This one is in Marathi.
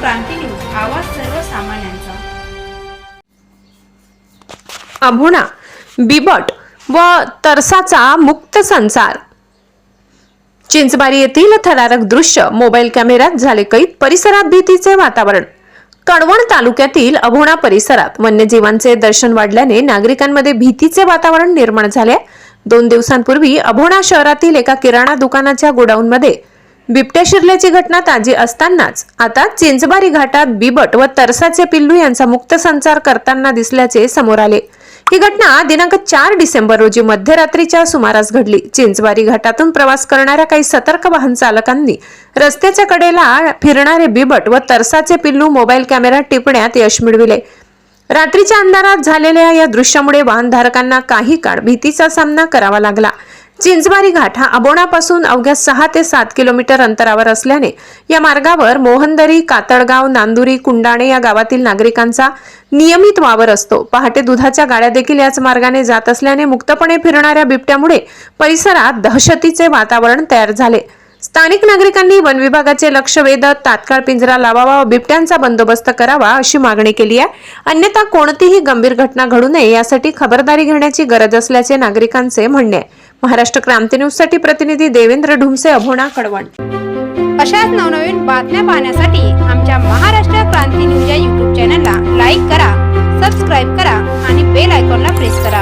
क्रांती न्यूज, आवाज सर्वसामान्यांचा। अभोणा, बिबट व तरसाचा मुक्त संसार। चिंचबारी येथील थरारक दृश्य मोबाईल कॅमेऱ्यात झाले कैद। परिसरात भीतीचे वातावरण। कळवण तालुक्यातील अभोणा परिसरात वन्यजीवांचे दर्शन वाढल्याने नागरिकांमध्ये भीतीचे वातावरण निर्माण झाले। 2 दिवसांपूर्वी अभोणा शहरातील एका किराणा दुकानाच्या गोडाऊनमध्ये बिबट्या शिरल्याची घटना ताजी असतानाच आता चिंचबारी घाटात बिबट व तरसाचे पिल्लू यांचा मुक्त संचार करताना दिसल्याचे समोर आले। ही घटना दिनांक 4 डिसेंबर रोजी मध्यरात्रीच्या सुमारास घडली। चिंचबारी घाटातून प्रवास करणाऱ्या काही सतर्क वाहन चालकांनी रस्त्याच्या कडेला फिरणारे बिबट व तरसाचे पिल्लू मोबाईल कॅमेऱ्यात टिपण्यात यश मिळविले। रात्रीच्या अंधारात झालेल्या या दृश्यामुळे वाहनधारकांना काही काळ भीतीचा सामना करावा लागला। चिंचबारी घाट हा अभोणापासून अवघ्या 6 ते 7 किलोमीटर अंतरावर असल्याने या मार्गावर मोहनदरी, कातळगाव, नांदुरी, कुंडाणे या गावातील नागरिकांचा नियमित वावर असतो। पहाटे दुधाच्या गाड्या देखील याच मार्गाने जात असल्याने मुक्तपणे फिरणाऱ्या बिबट्यामुळे परिसरात दहशतीचे वातावरण तयार झाले। स्थानिक नागरिकांनी वन विभागाचे लक्ष वेधत तात्काळ पिंजरा लावावा व बिबट्यांचा बंदोबस्त करावा अशी मागणी केली आहे। अन्यथा कोणतीही गंभीर घटना घडू नये यासाठी खबरदारी घेण्याची गरज असल्याचे नागरिकांचे म्हणणे आहे। महाराष्ट्र क्रांती न्यूज साठी प्रतिनिधी देवेंद्र ढुमसे, अभोणा, कळवण। अशाच नवनवीन बातम्या पाहण्यासाठी आमच्या महाराष्ट्र क्रांती न्यूज या YouTube चॅनलला लाईक करा, सबस्क्राईब करा आणि बेल आयकॉनला प्रेस करा।